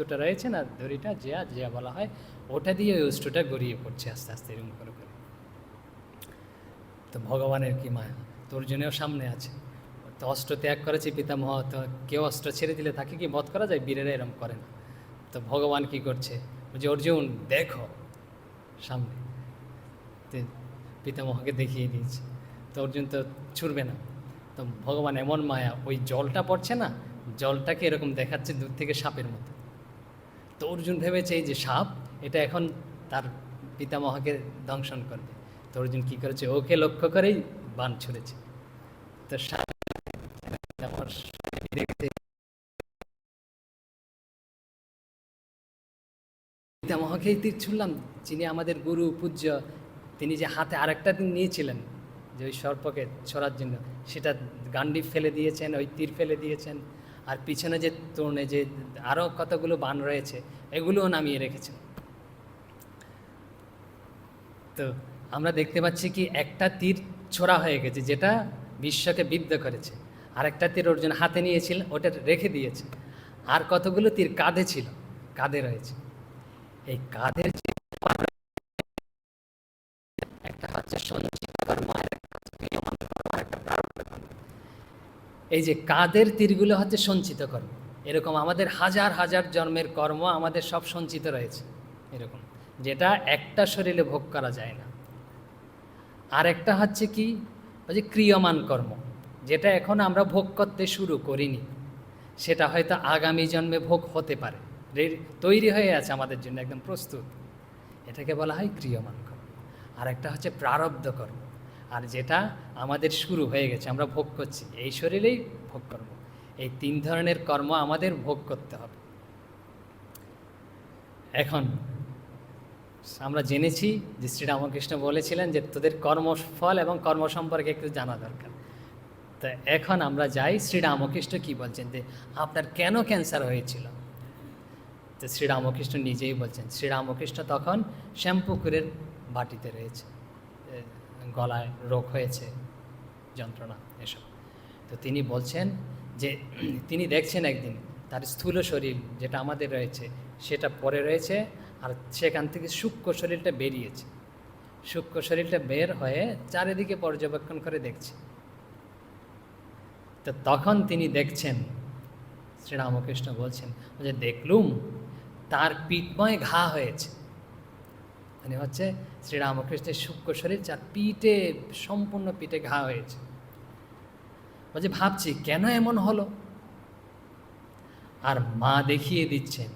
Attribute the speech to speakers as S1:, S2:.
S1: অস্ত্রটা রয়েছে না, দড়িটা জিয়া বলা হয়, ওটা দিয়ে ওই অস্ত্রটা গড়িয়ে পড়ছে আস্তে আস্তে এরকম করে করে। তো ভগবানের কি মায়া, তো অর্জুনেও সামনে আছে, তো অস্ত্র ত্যাগ করেছে পিতামহ, তো কেউ অস্ত্র ছেড়ে দিলে তাকে কি বধ করা যায়? বীরেরা এরম করে না। তো ভগবান কি করছে, বলছে অর্জুন দেখো সামনে, তো পিতামহকে দেখিয়ে দিয়েছে। তো অর্জুন তো ছুটবে না। তো ভগবান এমন মায়া, ওই জলটা পড়ছে না, জলটাকে এরকম দেখাচ্ছে দূর থেকে সাপের মতো। তো অর্জুন ভেবেছে এই যে সাপ, এটা এখন তার পিতামহকে দংশন করবে। তো অর্জুন কী করেছে, ওকে লক্ষ্য করেই বাণ ছুঁড়েছে। তো সাপ দেখতে, পিতামহকেই তীর ছুড়লাম, যিনি আমাদের গুরু পূজ্য, তিনি যে হাতে আরেকটা দিন নিয়েছিলেন যে ওই সর্পকে ছড়ার জন্য, সেটা গান্ডি ফেলে দিয়েছেন, ওই তীর ফেলে দিয়েছেন, আর পিছনে যে তোরণে যে আরও কতগুলো বাণ রয়েছে এগুলোও নামিয়ে রেখেছেন। তো আমরা দেখতে পাচ্ছি কি একটা তীর ছোড়া হয়ে গেছে যেটা বিশ্বকে বিদ্ধ করেছে, আর একটা তীর অর্জুন হাতে নিয়েছিল, ওটা রেখে দিয়েছে, আর কতগুলো তীর কাঁধে ছিল, কাঁধে রয়েছে। এই কাঁধের যে একটা হচ্ছে সঞ্চিত কর্ম, আর একটা হচ্ছে ক্রিয়মান কর্ম, আর একটা প্রারব্ধ কর্ম। এই যে কাঁধের তীরগুলো হচ্ছে সঞ্চিত কর্ম, এরকম আমাদের হাজার হাজার জন্মের কর্ম আমাদের সব সঞ্চিত রয়েছে এরকম, যেটা একটা শরীরে ভোগ করা যায় না। আর একটা হচ্ছে কি, ওই যে ক্রিয়মান কর্ম, যেটা এখন আমরা ভোগ করতে শুরু করিনি, সেটা হয়তো আগামী জন্মে ভোগ হতে পারে, তৈরি হয়ে আছে আমাদের জন্য একদম প্রস্তুত, এটাকে বলা হয় ক্রিয়মান কর্ম। আর একটা হচ্ছে প্রারব্ধ কর্ম, আর যেটা আমাদের শুরু হয়ে গেছে, আমরা ভোগ করছি, এই শরীরেই ভোগ কর্ম। এই তিন ধরনের কর্ম আমাদের ভোগ করতে হবে। এখন আমরা জেনেছি যে শ্রীরামকৃষ্ণ বলেছিলেন যে তোদের কর্মফল এবং কর্ম সম্পর্কে একটু জানা দরকার। তা এখন আমরা যাই শ্রীরামকৃষ্ণ কি বলছেন, যে আপনার কেন ক্যান্সার হয়েছিল। তো শ্রীরামকৃষ্ণ নিজেই বলছেন, শ্রীরামকৃষ্ণ তখন শ্যামপুকুরের বাটিতে রয়েছে, গলায় রোগ হয়েছে, যন্ত্রণা এসব। তো তিনি বলছেন যে তিনি দেখছেন একদিন তার স্থূল শরীর যেটা আমাদের রয়েছে সেটা পড়ে রয়েছে, আর সেখান থেকে সূক্ষ্ম শরীরটা বেরিয়েছে, সূক্ষ্ম শরীরটা বের হয়ে চারিদিকে পর্যবেক্ষণ করে দেখছে। তো তখন তিনি দেখছেন, শ্রীরামকৃষ্ণ বলছেন যে দেখলুম তার পিঠময় ঘা হয়েছে, মানে হচ্ছে শ্রীরামকৃষ্ণের সূক্ষ্ম শরীর যার পিঠে, সম্পূর্ণ পিঠে ঘা হয়েছে। বলছে ভাবছি কেন এমন হলো, আর মা দেখিয়ে দিচ্ছেন